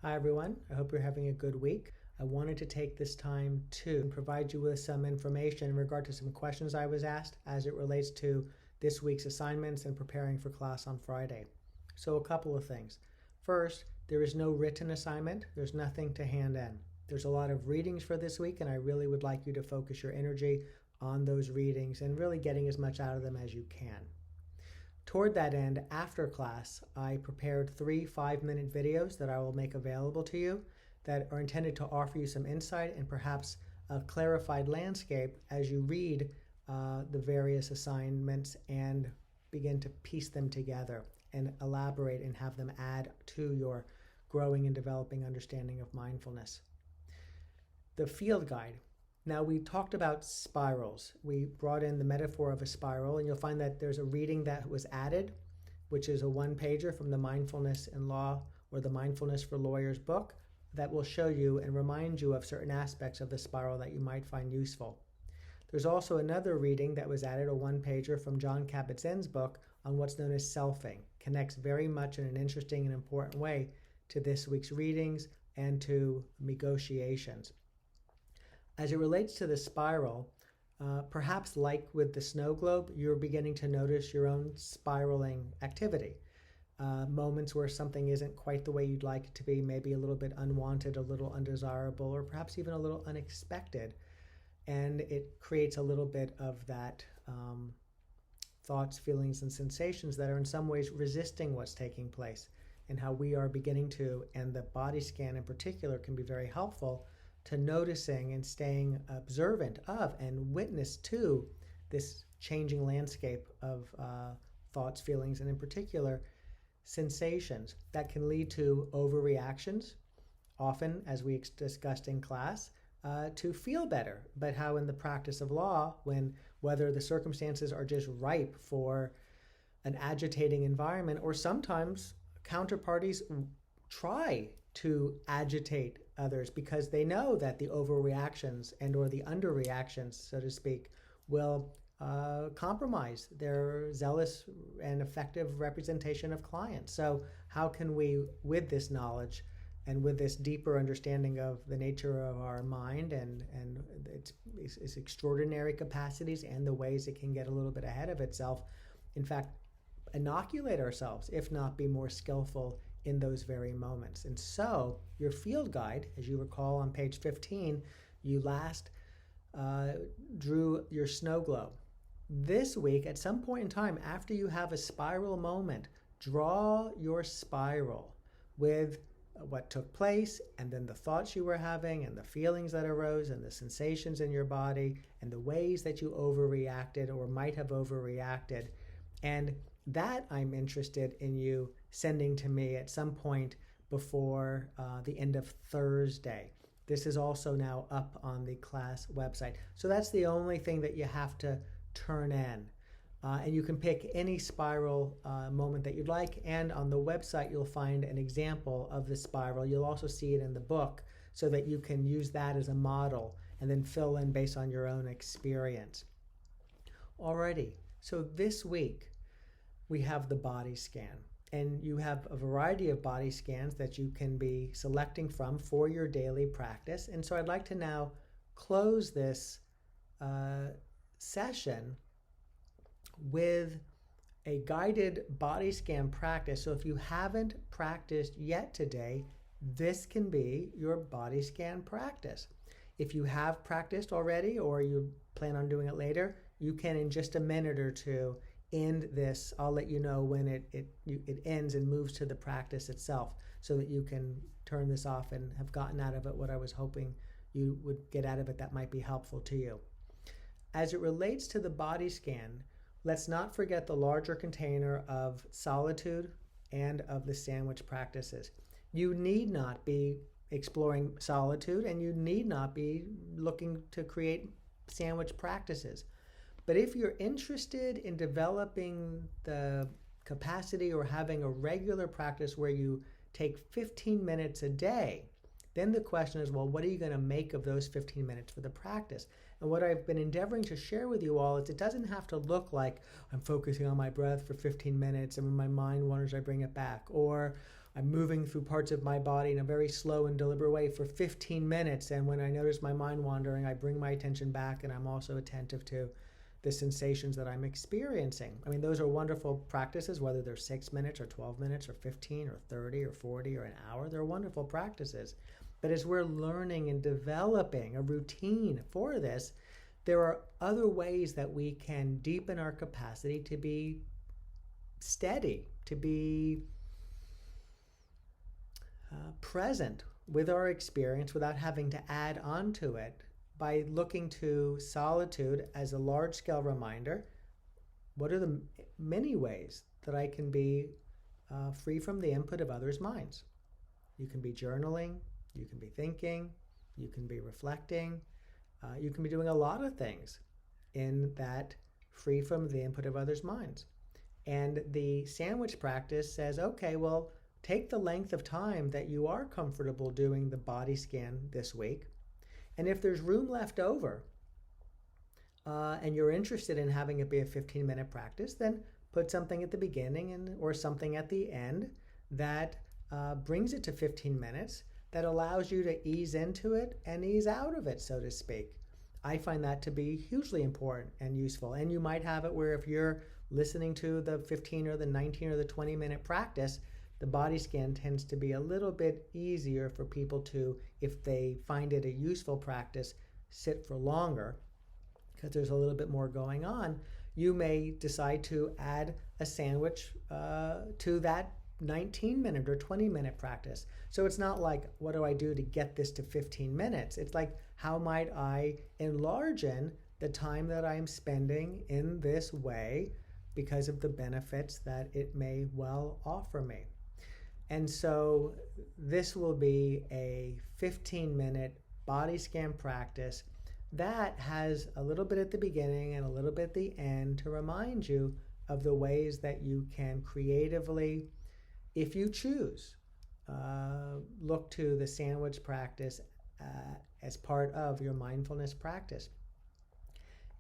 Hi everyone, I hope you're having a good week. I wanted to take this time to provide you with some information in regard to some questions I was asked as it relates to this week's assignments and preparing for class on Friday. So a couple of things. First, there is no written assignment. There's nothing to hand in. There's a lot of readings for this week, and I really would like you to focus your energy on those readings and really getting as much out of them as you can. Toward that end, after class, I prepared 3 5-minute videos that I will make available to you that are intended to offer you some insight and perhaps a clarified landscape as you read the various assignments and begin to piece them together and elaborate and have them add to your growing and developing understanding of mindfulness. The field guide. Now, we talked about spirals. We brought in the metaphor of a spiral, and you'll find that there's a reading that was added, which is a one-pager from the Mindfulness in Law or the Mindfulness for Lawyers book that will show you and remind you of certain aspects of the spiral that you might find useful. There's also another reading that was added, a one-pager from Jon Kabat-Zinn's book on what's known as selfing. Connects very much in an interesting and important way to this week's readings and to negotiations. As it relates to the spiral, perhaps like with the snow globe, you're beginning to notice your own spiraling activity. Moments where something isn't quite the way you'd like it to be, maybe a little bit unwanted, a little undesirable, or perhaps even a little unexpected. And it creates a little bit of that thoughts, feelings, and sensations that are in some ways resisting what's taking place, and how we are beginning to, and the body scan in particular can be very helpful to noticing and staying observant of and witness to this changing landscape of thoughts, feelings, and in particular, sensations that can lead to overreactions, often, as we discussed in class, to feel better, but how in the practice of law, whether the circumstances are just ripe for an agitating environment, or sometimes counterparties try to agitate others because they know that the overreactions and or the underreactions, so to speak, will compromise their zealous and effective representation of clients. So how can we, with this knowledge and with this deeper understanding of the nature of our mind and its extraordinary capacities and the ways it can get a little bit ahead of itself, in fact, inoculate ourselves, if not be more skillful in those very moments. And so your field guide, as you recall on page 15, you last drew your snow globe. This week, at some point in time, after you have a spiral moment, draw your spiral with what took place, and then the thoughts you were having, and the feelings that arose, and the sensations in your body, and the ways that you overreacted or might have overreacted. And that I'm interested in you sending to me at some point before the end of Thursday. This is also now up on the class website. So that's the only thing that you have to turn in. And you can pick any spiral moment that you'd like. And on the website, you'll find an example of the spiral. You'll also see it in the book so that you can use that as a model and then fill in based on your own experience. Alrighty, so this week, we have the body scan, and you have a variety of body scans that you can be selecting from for your daily practice. And so I'd like to now close this session with a guided body scan practice. So if you haven't practiced yet today, this can be your body scan practice. If you have practiced already or you plan on doing it later, you can in just a minute or two end this. I'll let you know when it ends and moves to the practice itself so that you can turn this off and have gotten out of it what I was hoping you would get out of it that might be helpful to you. As it relates to the body scan, let's not forget the larger container of solitude and of the sandwich practices. You need not be exploring solitude, and you need not be looking to create sandwich practices. But if you're interested in developing the capacity or having a regular practice where you take 15 minutes a day, then the question is, well, what are you going to make of those 15 minutes for the practice? And what I've been endeavoring to share with you all is it doesn't have to look like I'm focusing on my breath for 15 minutes and when my mind wanders, I bring it back. Or I'm moving through parts of my body in a very slow and deliberate way for 15 minutes. And when I notice my mind wandering, I bring my attention back, and I'm also attentive to the sensations that I'm experiencing. I mean, those are wonderful practices, whether they're 6 minutes or 12 minutes or 15 or 30 or 40 or an hour. They're wonderful practices. But as we're learning and developing a routine for this, there are other ways that we can deepen our capacity to be steady, to be present with our experience without having to add on to it, by looking to solitude as a large-scale reminder. What are the many ways that I can be free from the input of others' minds? You can be journaling, you can be thinking, you can be reflecting, you can be doing a lot of things in that free from the input of others' minds. And the sandwich practice says, okay, well, take the length of time that you are comfortable doing the body scan this week. And if there's room left over and you're interested in having it be a 15-minute practice, then put something at the beginning or something at the end that brings it to 15 minutes, that allows you to ease into it and ease out of it, so to speak. I find that to be hugely important and useful. And you might have it where if you're listening to the 15 or the 19 or the 20-minute practice, the body scan tends to be a little bit easier for people to, if they find it a useful practice, sit for longer because there's a little bit more going on. You may decide to add a sandwich to that 19-minute or 20-minute practice. So it's not like, what do I do to get this to 15 minutes? It's like, how might I enlarge in the time that I'm spending in this way because of the benefits that it may well offer me? And so this will be a 15-minute body scan practice that has a little bit at the beginning and a little bit at the end to remind you of the ways that you can creatively, if you choose, look to the sandwich practice as part of your mindfulness practice.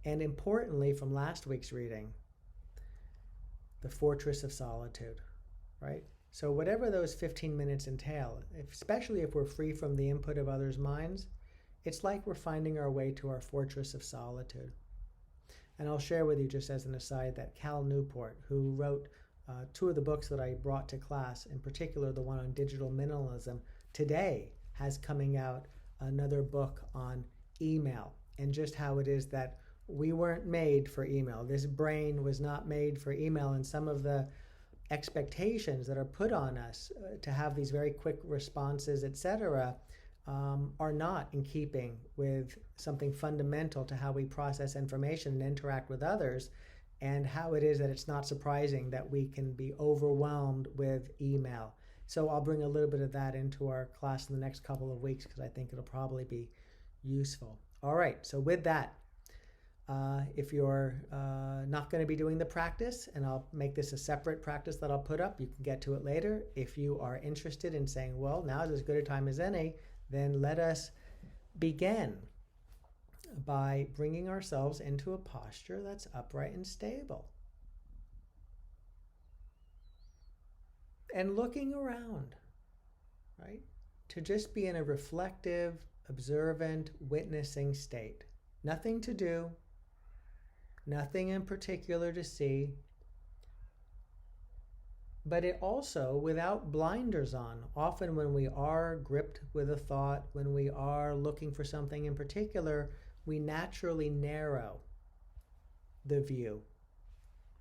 And importantly, from last week's reading, the fortress of solitude, right? So whatever those 15 minutes entail, especially if we're free from the input of others' minds, it's like we're finding our way to our fortress of solitude. And I'll share with you, just as an aside, that Cal Newport, who wrote two of the books that I brought to class, in particular the one on digital minimalism, today has coming out another book on email, and just how it is that we weren't made for email. This brain was not made for email, and some of the expectations that are put on us to have these very quick responses, etc., are not in keeping with something fundamental to how we process information and interact with others, and how it is that it's not surprising that we can be overwhelmed with email. So I'll bring a little bit of that into our class in the next couple of weeks because I think it'll probably be useful. All right, so with that, if you're not going to be doing the practice, and I'll make this a separate practice that I'll put up, you can get to it later. If you are interested in saying, well, now is as good a time as any, then let us begin by bringing ourselves into a posture that's upright and stable. And looking around, right? To just be in a reflective, observant, witnessing state. Nothing to do, nothing in particular to see, but it also without blinders on. Often when we are gripped with a thought, when we are looking for something in particular, we naturally narrow the view,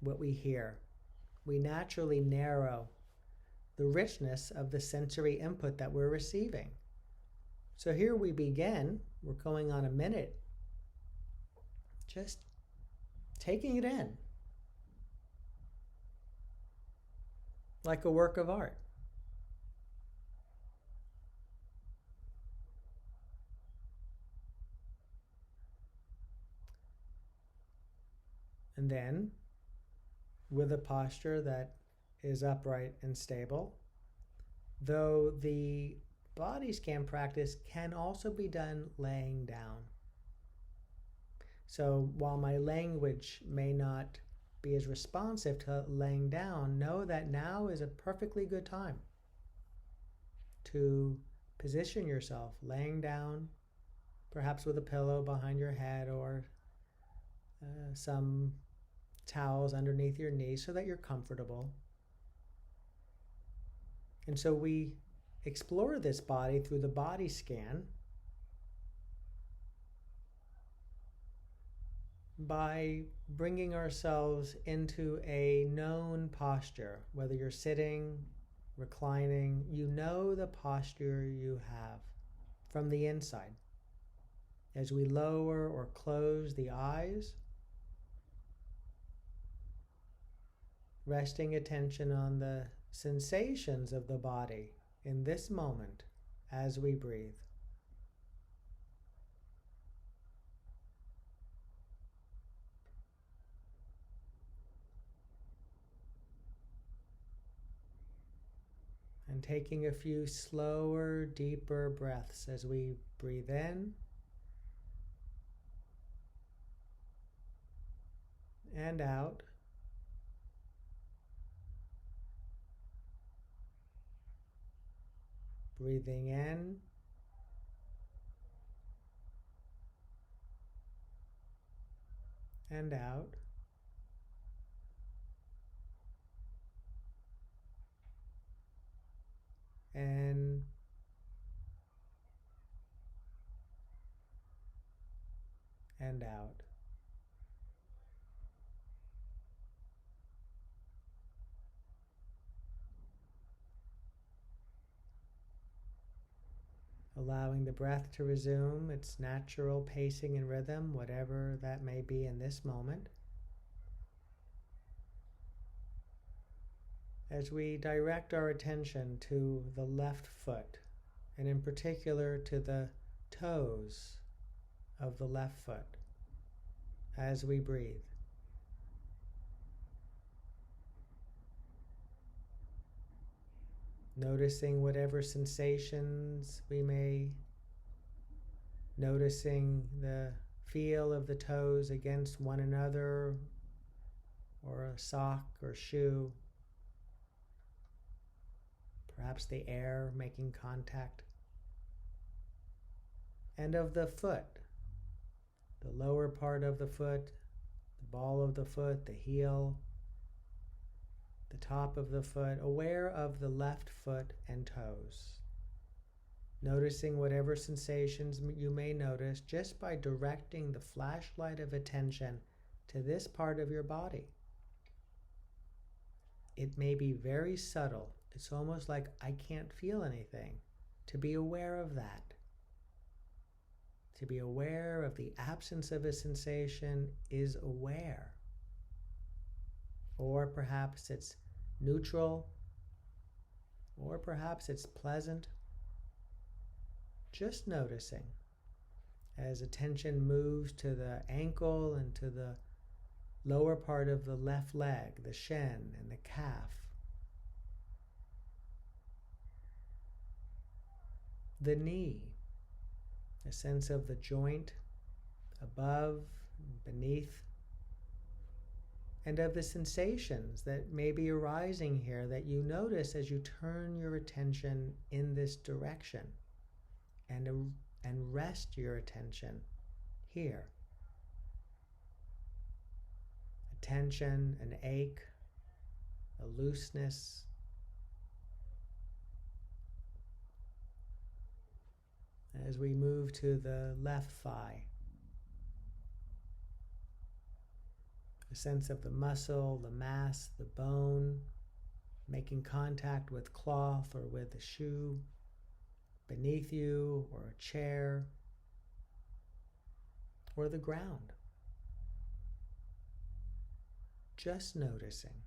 what we hear. We naturally narrow the richness of the sensory input that we're receiving. So here we begin, we're going on a minute, just taking it in like a work of art. And then, with a posture that is upright and stable, though the body scan practice can also be done laying down. So while my language may not be as responsive to laying down, know that now is a perfectly good time. to position yourself laying down, perhaps with a pillow behind your head or some towels underneath your knees so that you're comfortable. And so we explore this body through the body scan by bringing ourselves into a known posture. Whether you're sitting, reclining, you know the posture you have from the inside. As we lower or close the eyes, resting attention on the sensations of the body in this moment as we breathe. And taking a few slower, deeper breaths as we breathe in and out. Breathing in and out. In and out. Allowing the breath to resume its natural pacing and rhythm, whatever that may be in this moment. As we direct our attention to the left foot, and in particular to the toes of the left foot as we breathe. Noticing whatever sensations we may, noticing the feel of the toes against one another, or a sock or shoe, perhaps the air making contact, and of the foot, the lower part of the foot, the ball of the foot, the heel, the top of the foot, aware of the left foot and toes. Noticing whatever sensations you may notice just by directing the flashlight of attention to this part of your body. It may be very subtle. It's almost like I can't feel anything. To be aware of that. To be aware of the absence of a sensation is aware. Or perhaps it's neutral, or perhaps it's pleasant. Just noticing as attention moves to the ankle and to the lower part of the left leg, the shin and the calf. The knee, a sense of the joint above, beneath, and of the sensations that may be arising here that you notice as you turn your attention in this direction and rest your attention here. A tension, an ache, a looseness. As we move to the left thigh, a sense of the muscle, the mass, the bone, making contact with cloth or with a shoe, beneath you or a chair, or the ground. Just noticing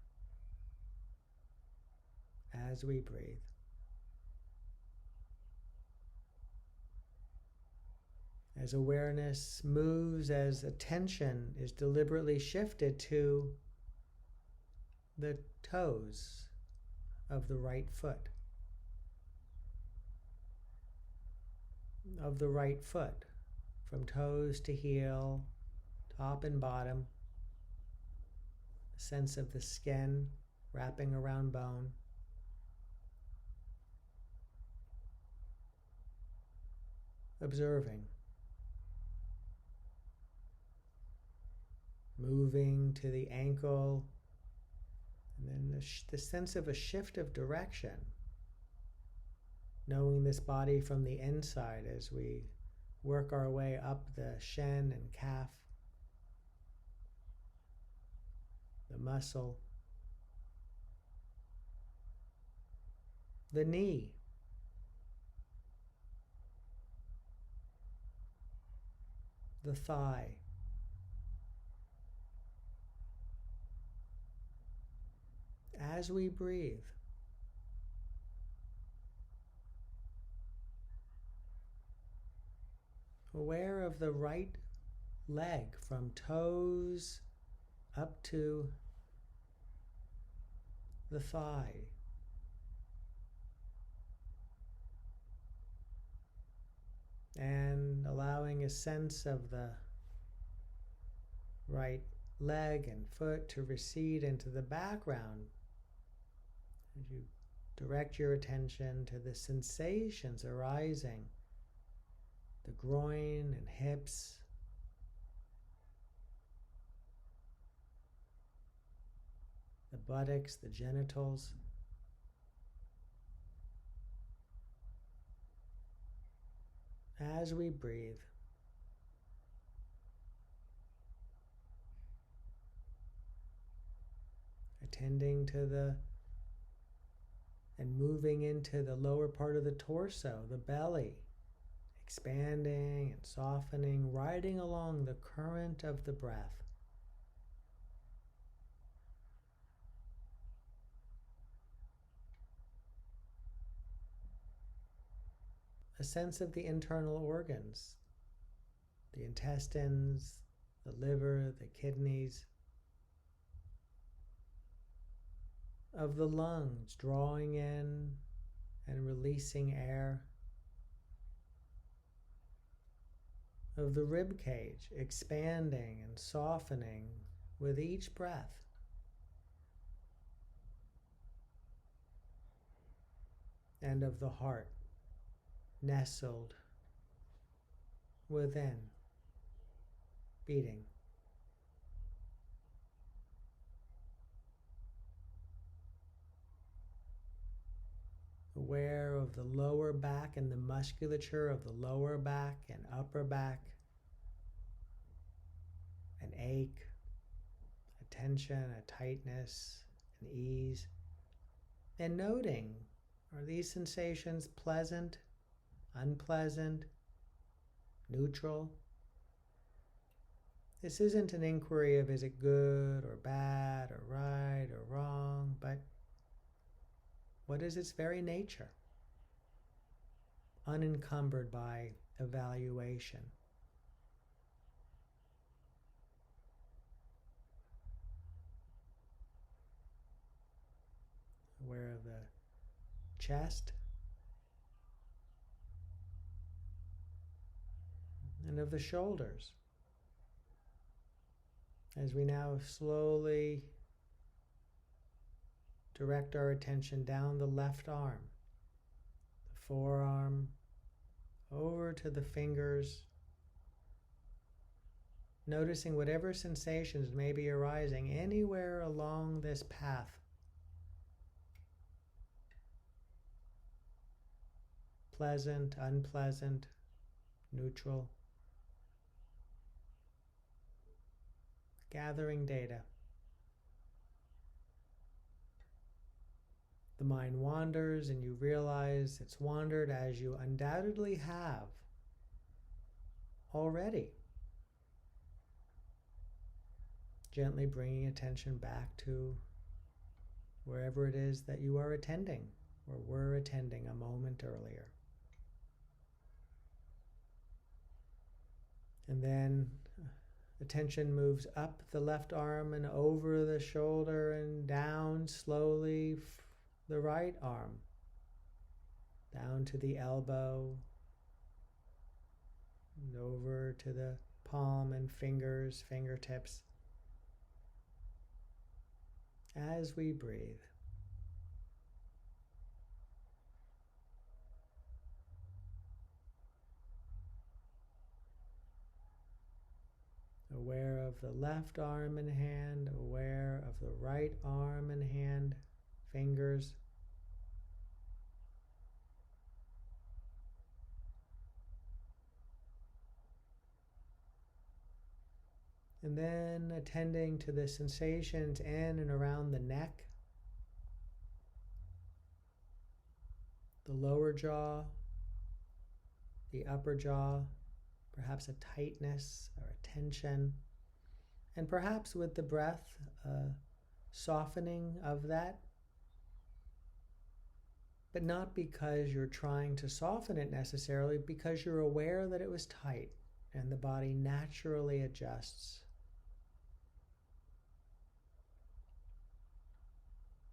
as we breathe. As awareness moves, as attention is deliberately shifted to the toes of the right foot. Of the right foot, from toes to heel, top and bottom. A sense of the skin wrapping around bone. observing, moving to the ankle, and then the sense of a shift of direction, knowing this body from the inside as we work our way up the shin and calf, the muscle, the knee, the thigh, as we breathe. Aware of the right leg from toes up to the thigh. And allowing a sense of the right leg and foot to recede into the background as you direct your attention to the sensations arising, the groin and hips, the buttocks, the genitals. As we breathe, attending to and moving into the lower part of the torso, the belly, expanding and softening, riding along the current of the breath. A sense of the internal organs, the intestines, the liver, the kidneys, of the lungs, drawing in and releasing air, of the rib cage, expanding and softening with each breath. And of the heart, nestled within, beating. Aware of the lower back and the musculature of the lower back and upper back, an ache, a tension, a tightness, an ease, and noting, are these sensations pleasant, unpleasant, neutral? This isn't an inquiry of is it good or bad or right or wrong, but what is its very nature? Unencumbered by evaluation. Aware of the chest and of the shoulders. As we now slowly direct our attention down the left arm, the forearm, over to the fingers, noticing whatever sensations may be arising anywhere along this path. Pleasant, unpleasant, neutral. Gathering data. The mind wanders and you realize it's wandered as you undoubtedly have already. Gently bringing attention back to wherever it is that you are attending or were attending a moment earlier. And then attention moves up the left arm and over the shoulder and down slowly the right arm, down to the elbow, and over to the palm and fingers, fingertips. As we breathe. of the left arm and hand, aware of the right arm and hand, fingers. And then attending to the sensations in and around the neck, the lower jaw, the upper jaw, perhaps a tightness or a tension, and perhaps with the breath, a softening of that, but not because you're trying to soften it necessarily, because you're aware that it was tight and the body naturally adjusts.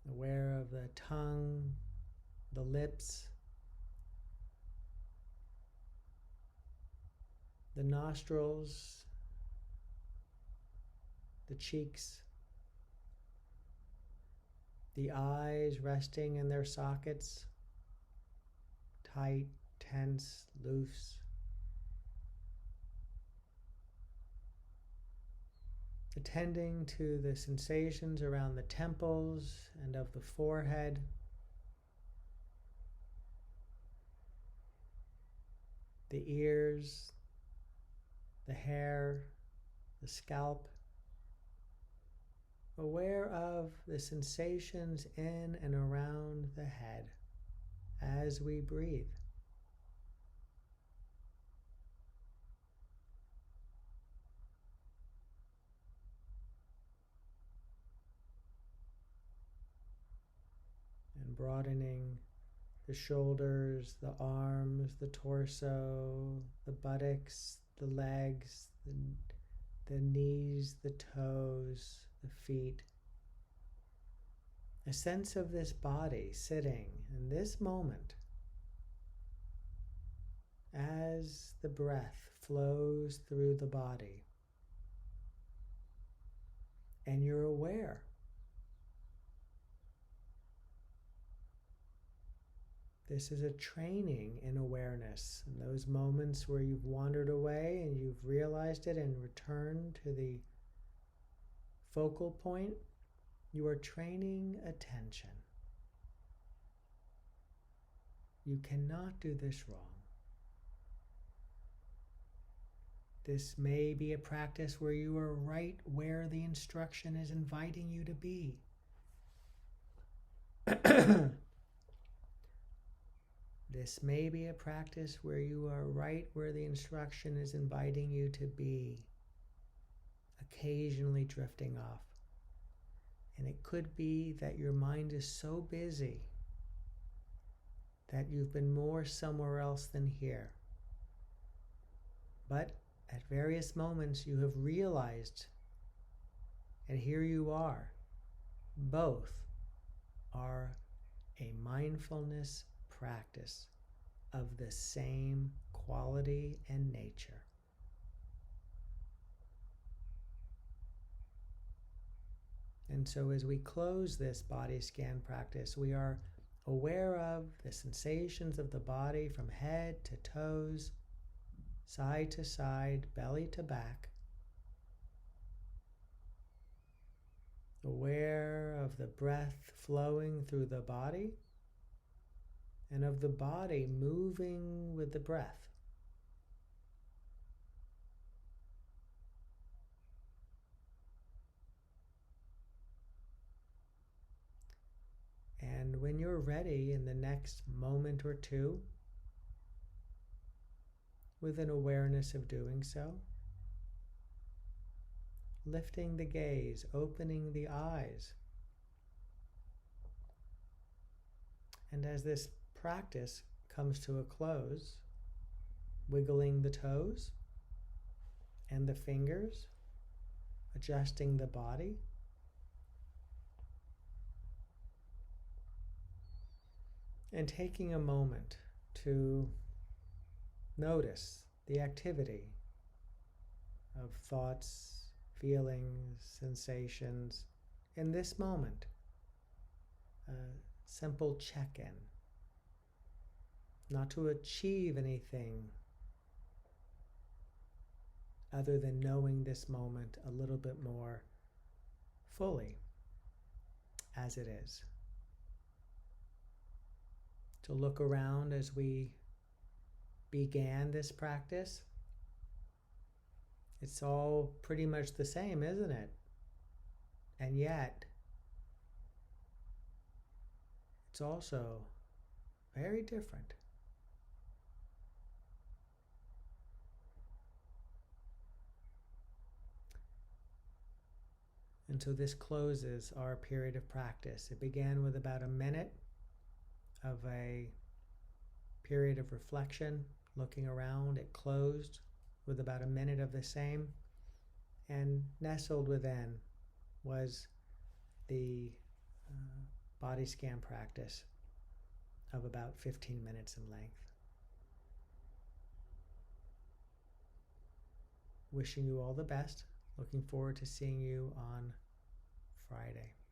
Aware of the tongue, the lips, the nostrils, the cheeks, the eyes resting in their sockets, tight, tense, loose. Attending to the sensations around the temples and of the forehead. The ears, the hair, the scalp. Aware of the sensations in and around the head as we breathe. And broadening the shoulders, the arms, the torso, the buttocks, the legs, the knees, the toes, the feet. A sense of this body sitting in this moment as the breath flows through the body. And you're aware. This is a training in awareness. In those moments where you've wandered away and you've realized it and returned to the focal point, you are training attention. You cannot do this wrong. This may be a practice where you are right where the instruction is inviting you to be. This may be a practice where you are right where the instruction is inviting you to be, occasionally drifting off. And it could be that your mind is so busy that you've been more somewhere else than here. But at various moments you have realized, and here you are, both are a mindfulness practice of the same quality and nature. And so as we close this body scan practice, we are aware of the sensations of the body from head to toes, side to side, belly to back. Aware of the breath flowing through the body and of the body moving with the breath. And when you're ready in the next moment or two, with an awareness of doing so, lifting the gaze, opening the eyes. And as this practice comes to a close, wiggling the toes and the fingers, adjusting the body, and taking a moment to notice the activity of thoughts, feelings, sensations in this moment. A simple check-in, not to achieve anything other than knowing this moment a little bit more fully as it is. To look around as we began this practice, it's all pretty much the same, isn't it? And yet, it's also very different. And so this closes our period of practice. It began with about a minute of a period of reflection, looking around. It closed with about a minute of the same. And nestled within was the body scan practice of about 15 minutes in length. Wishing you all the best. Looking forward to seeing you on Friday.